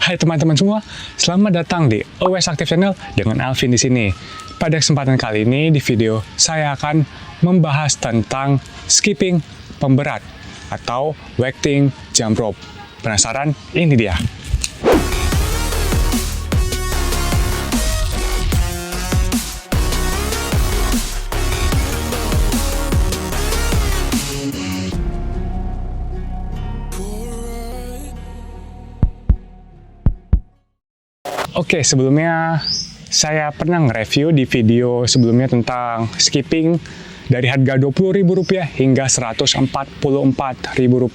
Hai teman-teman semua, selamat datang di Always Active Channel dengan Alvin di sini. Pada kesempatan kali ini di video saya akan membahas tentang skipping pemberat atau weighting jump rope. Penasaran? Ini dia. Oke, sebelumnya saya pernah nge-review di video sebelumnya tentang skipping dari harga Rp20.000 hingga Rp144.000.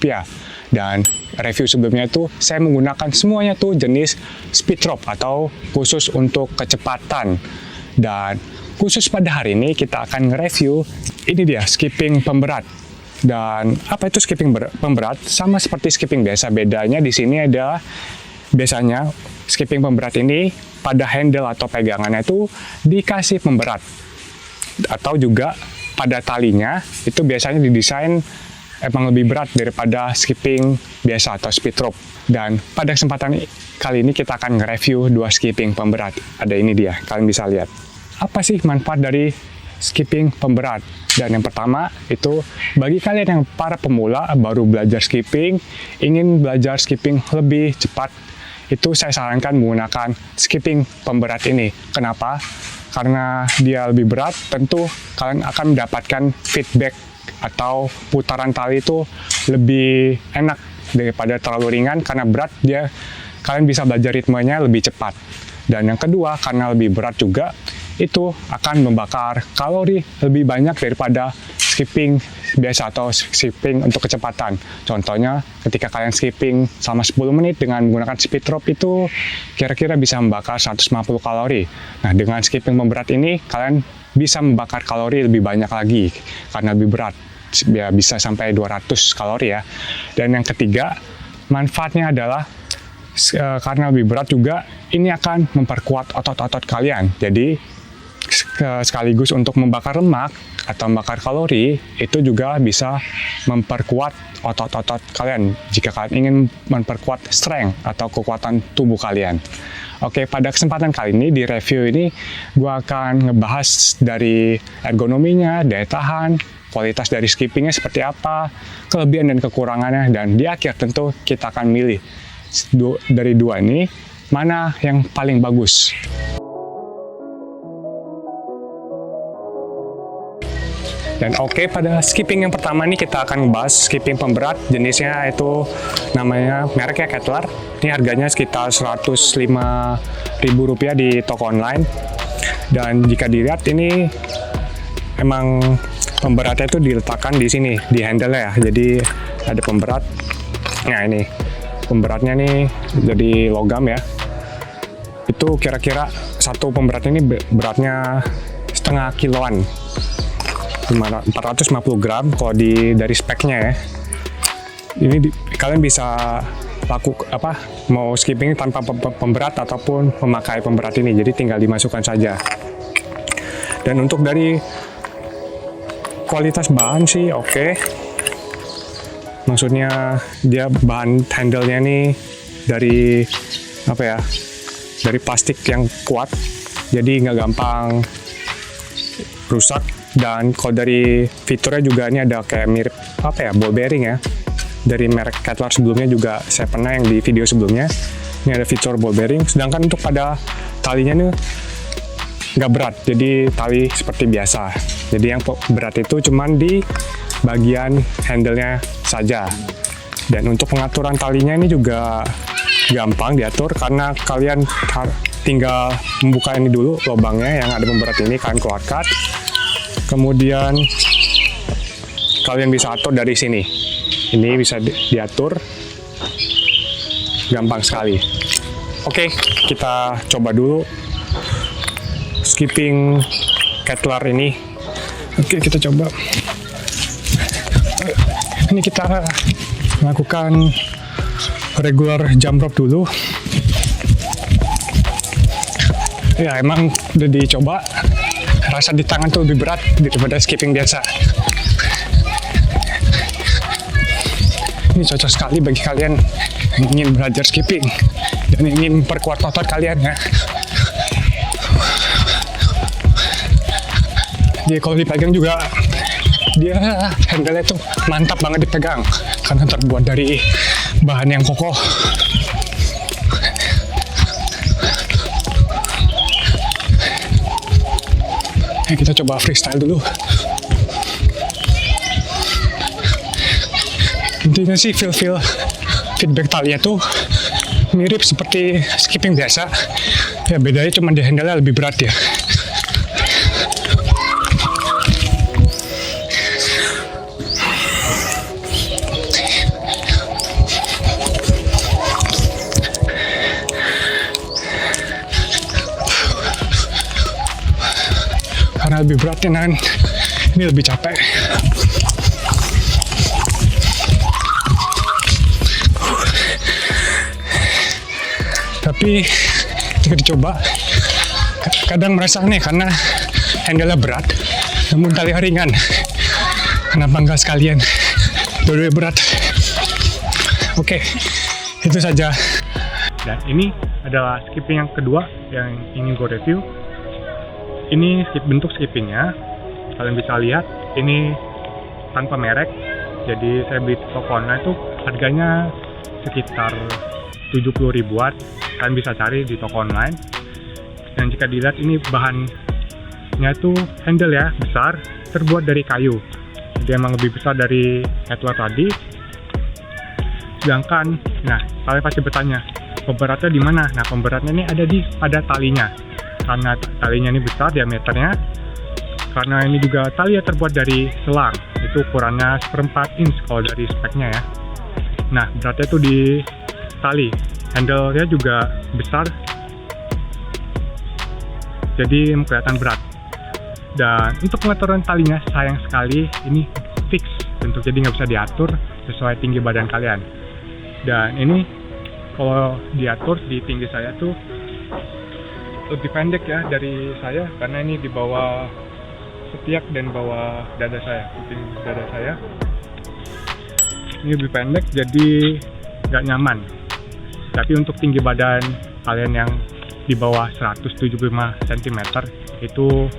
Dan review sebelumnya itu saya menggunakan semuanya tuh jenis speed rope atau khusus untuk kecepatan. Dan khusus pada hari ini kita akan nge-review ini dia, skipping pemberat. Dan apa itu skipping pemberat? Sama seperti skipping biasa, bedanya di sini adalah biasanya skipping pemberat ini pada handle atau pegangannya itu dikasih pemberat, atau juga pada talinya itu biasanya didesain emang lebih berat daripada skipping biasa atau speed rope. Dan pada kesempatan kali ini kita akan nge-review dua skipping pemberat. Ada ini dia, kalian bisa lihat. Apa sih manfaat dari skipping pemberat? Dan yang pertama itu bagi kalian yang para pemula baru belajar skipping, ingin belajar skipping lebih cepat, itu saya sarankan menggunakan skipping pemberat ini. Kenapa? Karena dia lebih berat, tentu kalian akan mendapatkan feedback atau putaran tali itu lebih enak daripada terlalu ringan. Karena berat, kalian bisa belajar ritmenya lebih cepat. Dan yang kedua, karena lebih berat juga, itu akan membakar kalori lebih banyak daripada skipping biasa atau skipping untuk kecepatan. Contohnya ketika kalian skipping selama 10 menit dengan menggunakan speed rope itu kira-kira bisa membakar 150 kalori. Nah, dengan skipping pemberat ini kalian bisa membakar kalori lebih banyak lagi karena lebih berat. Ya, bisa sampai 200 kalori ya. Dan yang ketiga, manfaatnya adalah karena lebih berat juga ini akan memperkuat otot-otot kalian. Jadi sekaligus untuk membakar lemak atau membakar kalori, itu juga bisa memperkuat otot-otot kalian jika kalian ingin memperkuat strength atau kekuatan tubuh kalian. Oke, pada kesempatan kali ini di review ini gue akan ngebahas dari ergonominya, daya tahan, kualitas dari skippingnya seperti apa, kelebihan dan kekurangannya, dan di akhir tentu kita akan milih dari dua ini mana yang paling bagus. Dan oke, pada skipping yang pertama nih kita akan bahas skipping pemberat, jenisnya itu namanya mereknya Kettler. Ini harganya sekitar Rp105.000 di toko online. Dan jika dilihat ini emang pemberatnya itu diletakkan di sini, di handle ya. Jadi ada pemberat. Nah, ini pemberatnya nih jadi logam ya. Itu kira-kira satu pemberat ini beratnya setengah kiloan. 450 gram kalau dari speknya ya. Ini kalian bisa mau skipping tanpa pemberat ataupun memakai pemberat ini, jadi tinggal dimasukkan saja. Dan untuk dari kualitas bahan sih oke. Maksudnya dia bahan handle-nya nih dari dari plastik yang kuat, jadi nggak gampang rusak. Dan kalau dari fiturnya juga ini ada kayak mirip ball bearing ya, dari merek Kettler sebelumnya juga saya pernah yang di video sebelumnya. Ini ada fitur ball bearing. Sedangkan untuk pada talinya nih nggak berat, jadi tali seperti biasa. Jadi yang berat itu cuman di bagian handle-nya saja. Dan untuk pengaturan talinya ini juga gampang diatur, karena kalian tinggal membuka ini dulu lubangnya yang ada pemberat ini, kalian keluarkan. Kemudian kalian bisa atur dari sini. Ini bisa diatur, gampang sekali. Oke, kita coba dulu skipping Kettler ini. Oke, kita coba. Ini kita lakukan regular jump rope dulu. Ya, emang udah dicoba. Rasa di tangan tuh lebih berat daripada skipping biasa. Ini cocok sekali bagi kalian yang ingin belajar skipping dan ingin memperkuat otot kalian ya. Dia kalau dipegang juga, dia handle-nya tuh mantap banget dipegang karena terbuat dari bahan yang kokoh. Kita coba freestyle dulu. Intinya sih feedback talinya tuh mirip seperti skipping biasa. Ya bedanya cuma di handle-nya lebih berat ya. Karena lebih beratnya dan ini lebih capek. Tapi jika dicoba kadang merasa aneh karena handle-nya berat namun tali ringan. Kenapa enggak sekalian dua-duanya berat? Oke, itu saja. Dan ini adalah skipping yang kedua yang ingin gue review. Ini bentuk skippingnya, kalian bisa lihat ini tanpa merek. Jadi saya beli di toko online tuh harganya sekitar 70 ribuan. Kalian bisa cari di toko online. Dan jika dilihat ini bahannya tuh handle ya, besar, terbuat dari kayu. Jadi emang lebih besar dari headwear tadi. Sedangkan, nah kalian pasti bertanya, pemberatnya di mana? Nah pemberatnya ini ada pada talinya. Karena talinya ini besar diameternya, karena ini juga tali yang terbuat dari selang, itu ukurannya 1/4 inch kalau dari speknya ya. Nah beratnya tuh di tali, handle-nya juga besar, jadi kelihatan berat. Dan untuk pengaturan talinya sayang sekali ini fix, bentuk jadi nggak bisa diatur sesuai tinggi badan kalian. Dan ini kalau diatur di tinggi saya tuh lebih pendek ya dari saya, karena ini di bawah ketiak dan bawah dada saya, kuping dada saya. Ini lebih pendek jadi nggak nyaman. Tapi untuk tinggi badan kalian yang di bawah 175 cm itu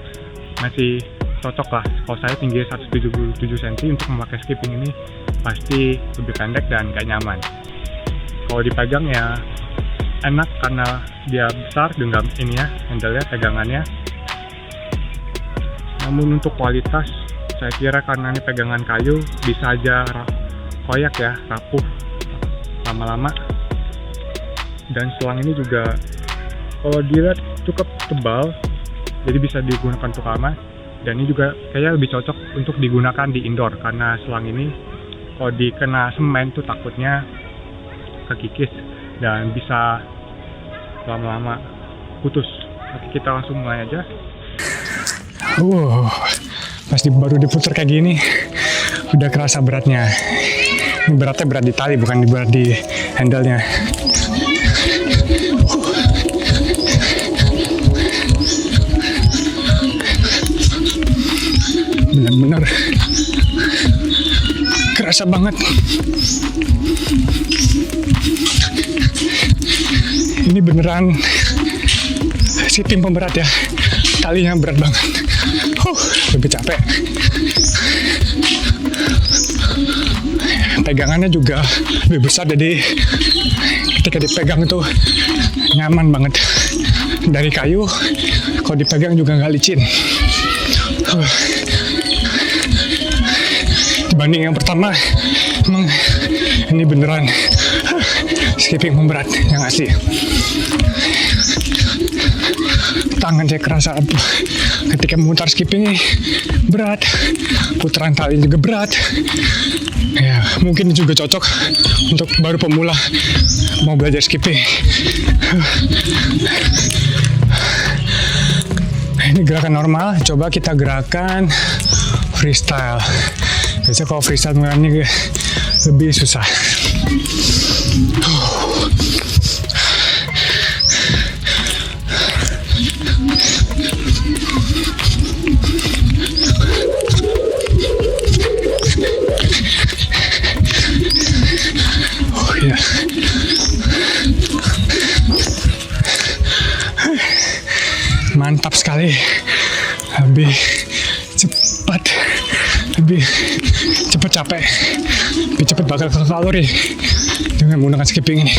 masih cocok lah. Kalau saya tinggi 177 cm, untuk memakai skipping ini pasti lebih pendek dan nggak nyaman. Kalau dipegang ya enak karena dia besar, genggam ini ya, handle-nya, pegangannya. Namun untuk kualitas, saya kira karena ini pegangan kayu, bisa aja koyak ya, rapuh lama-lama. Dan selang ini juga kalau dilihat cukup tebal, jadi bisa digunakan untuk lama. Dan ini juga kayaknya lebih cocok untuk digunakan di indoor, karena selang ini kalau dikena semen tuh takutnya kekikis dan bisa lama-lama putus. Oke, kita langsung mulai aja. Pas baru diputar kayak gini udah kerasa beratnya. Ini beratnya berat di tali, bukan berat di handle-nya. Benar-benar kerasa banget. Ini beneran skipping pemberat ya, talinya berat banget. Lebih capek. Pegangannya juga lebih besar, jadi ketika dipegang itu nyaman banget. Dari kayu, kalau dipegang juga nggak licin. Dibanding yang pertama, emang ini beneran skipping pemberat yang asli. Tangan saya kerasa ketika memutar skipping ini berat, putaran tali juga berat. Ya, mungkin juga cocok untuk baru pemula mau belajar skipping. Ini gerakan normal, coba kita gerakan freestyle. Biasanya kalau freestyle ini lebih susah. Oh ya, mantap sekali, lebih cepat, lebih cepat capek, lebih cepat bakal ke kalori dengan menggunakan skipping ini.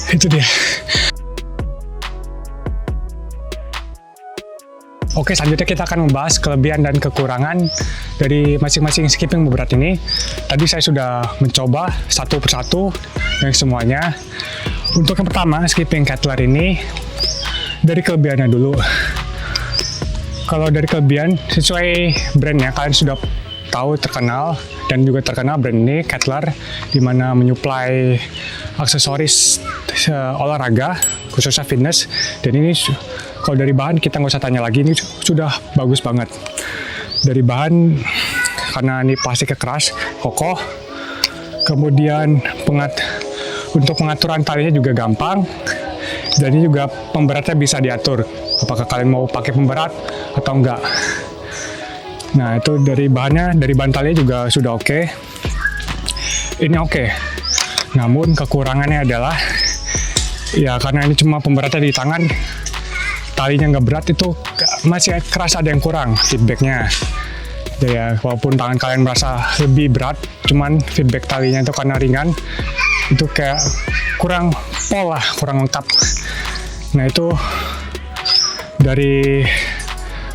Itu dia. Oke, selanjutnya kita akan membahas kelebihan dan kekurangan dari masing-masing skipping berat ini. Tadi saya sudah mencoba satu persatu yang semuanya. Untuk yang pertama, skipping Kettler ini dari kelebihannya dulu. Kalau dari kelebihan, sesuai brandnya, kalian sudah tahu, terkenal dan juga terkenal brand ini Kettler, di mana menyuplai aksesoris olahraga khususnya fitness. Dan ini kalau dari bahan kita nggak usah tanya lagi, ini sudah bagus banget. Dari bahan, karena ini plastiknya keras, kokoh. Kemudian untuk pengaturan talinya juga gampang. Dan ini juga pemberatnya bisa diatur, apakah kalian mau pakai pemberat atau enggak. Nah, itu dari bahannya, dari bahan talinya juga sudah oke. Ini oke. Namun kekurangannya adalah, ya karena ini cuma pemberatnya di tangan, talinya nggak berat, itu masih keras, ada yang kurang feedbacknya. Ya, walaupun tangan kalian merasa lebih berat, cuman feedback talinya itu karena ringan, itu kayak kurang pol lah, kurang lengkap. Nah, itu dari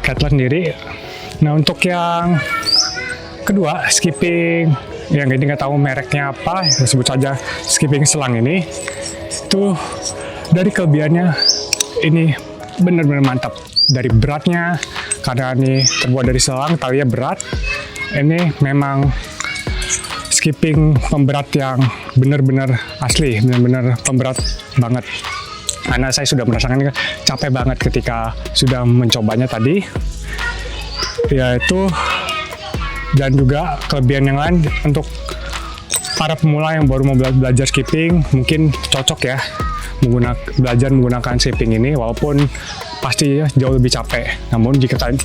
Kettler sendiri. Nah, untuk yang kedua, skipping yang ini nggak tahu mereknya apa, sebut saja skipping selang ini, itu dari kelebihannya ini benar-benar mantap. Dari beratnya, karena ini terbuat dari selang, talinya berat, ini memang skipping pemberat yang benar-benar asli, benar-benar pemberat banget. Karena saya sudah merasakan capek banget ketika sudah mencobanya tadi, yaitu. Dan juga kelebihan yang lain untuk para pemula yang baru mau belajar skipping, mungkin cocok ya belajar menggunakan skipping ini, walaupun pasti jauh lebih capek. Namun jika kalian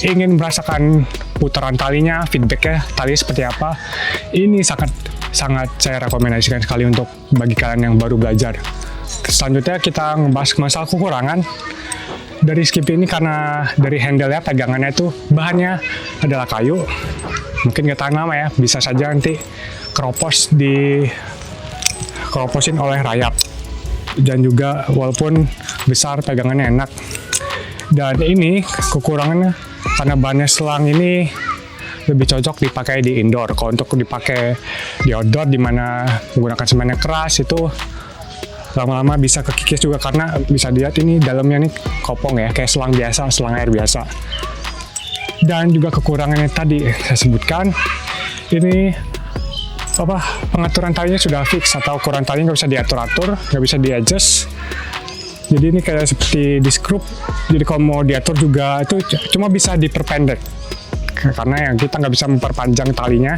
ingin merasakan putaran talinya, feedbacknya tali seperti apa, ini sangat saya rekomendasikan sekali untuk bagi kalian yang baru belajar. Selanjutnya kita ngebahas masalah kekurangan dari skipping ini, karena dari handle-nya, pegangannya itu bahannya adalah kayu. Mungkin nggak tahan lama ya, bisa saja nanti keroposin oleh rayap. Dan juga walaupun besar, pegangannya enak. Dan ini kekurangannya karena bahannya selang ini lebih cocok dipakai di indoor. Kalau untuk dipakai di outdoor, di mana menggunakan semen yang keras, itu lama-lama bisa kekikis juga, karena bisa dilihat ini dalamnya nih kopong ya, kayak selang biasa, selang air biasa. Dan juga kekurangannya tadi saya sebutkan, ini pengaturan talinya sudah fix, atau ukuran talinya nggak bisa diatur-atur, nggak bisa di-adjust. Jadi ini kayak seperti di skrup, jadi kalau mau diatur juga itu cuma bisa diperpendek, karena yang kita nggak bisa memperpanjang talinya.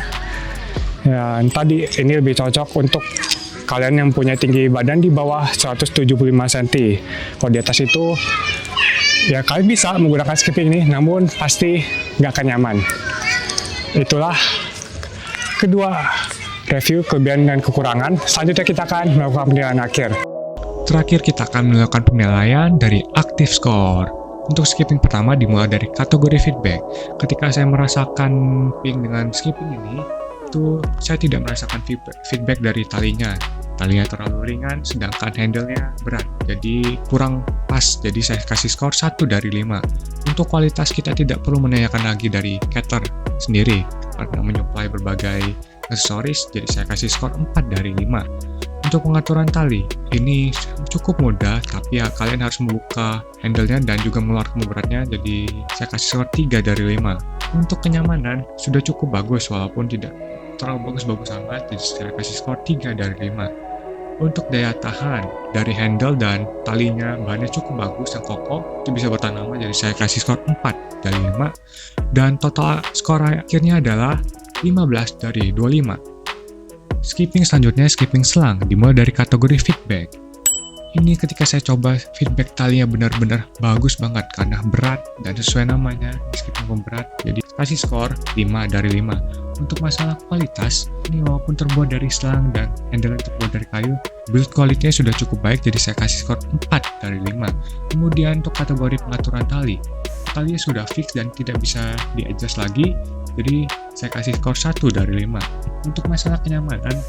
Ya, tadi ini lebih cocok untuk kalian yang punya tinggi badan di bawah 175 cm. Kalau di atas itu, ya kalian bisa menggunakan skipping ini, namun pasti nggak akan nyaman. Itulah kedua review kelebihan dan kekurangan. Selanjutnya kita akan melakukan penilaian akhir. Terakhir kita akan melakukan penilaian dari Active Score. Untuk skipping pertama dimulai dari kategori feedback. Ketika saya merasakan ping dengan skipping ini, itu saya tidak merasakan feedback dari talinya. Talinya terlalu ringan, sedangkan handle-nya berat, jadi kurang pas. Jadi saya kasih skor 1 dari 5. Untuk kualitas kita tidak perlu menanyakan lagi dari Kettler sendiri, karena menyuplai berbagai aksesoris, jadi saya kasih skor 4 dari 5. Untuk pengaturan tali, ini cukup mudah, tapi ya kalian harus membuka handle-nya dan juga mengeluarkan beratnya, jadi saya kasih skor 3 dari 5. Untuk kenyamanan, sudah cukup bagus, walaupun tidak terlalu bagus-bagus amat, jadi saya kasih skor 3 dari 5. Untuk daya tahan, dari handle dan talinya bahannya cukup bagus dan kokoh, itu bisa bertahan lama, jadi saya kasih skor 4 dari 5. Dan total skor akhirnya adalah 15 dari 25. Skipping selanjutnya skipping selang, dimulai dari kategori feedback. ini ketika saya coba feedback talinya benar-benar bagus banget karena berat dan sesuai namanya skipping pemberat, jadi kasih skor 5 dari 5. Untuk masalah kualitas, ini walaupun terbuat dari selang dan handle terbuat dari kayu, build quality-nya sudah cukup baik, jadi saya kasih skor 4 dari 5. Kemudian untuk kategori pengaturan talinya sudah fix dan tidak bisa di-adjust lagi, jadi saya kasih skor 1 dari 5. Untuk masalah kenyamanan,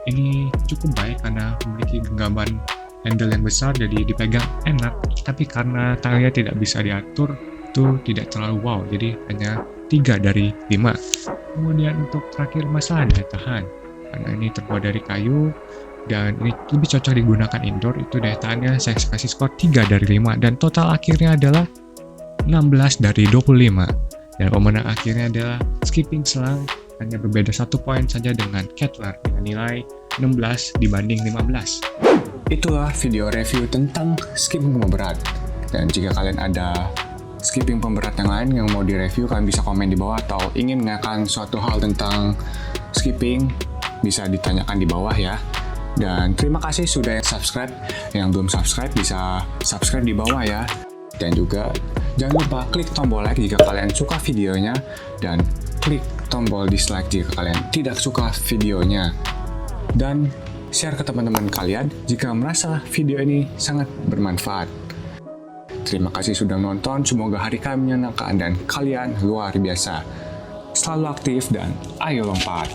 ini cukup baik karena memiliki genggaman handle yang besar, jadi dipegang enak, tapi karena talinya tidak bisa diatur, itu tidak terlalu wow, jadi hanya 3 dari 5. Kemudian untuk terakhir masalah daya tahan, karena ini terbuat dari kayu dan ini lebih cocok digunakan indoor, itu daya tahannya saya kasih skor 3 dari 5, dan total akhirnya adalah 16 dari 25. Dan pemenang akhirnya adalah skipping selang, hanya berbeda 1 poin saja dengan Kettler dengan nilai 16 dibanding 15. Itulah video review tentang skipping pemberat. Dan jika kalian ada skipping pemberat yang lain yang mau direview, kalian bisa komen di bawah, atau ingin menanyakan suatu hal tentang skipping, bisa ditanyakan di bawah ya. Dan terima kasih sudah subscribe. Yang belum subscribe bisa subscribe di bawah ya. Dan juga jangan lupa klik tombol like jika kalian suka videonya, dan klik tombol dislike jika kalian tidak suka videonya. Dan share ke teman-teman kalian jika merasa video ini sangat bermanfaat. Terima kasih sudah menonton, semoga hari kalian menyenangkan dan kalian luar biasa. Selalu aktif dan ayo lompat!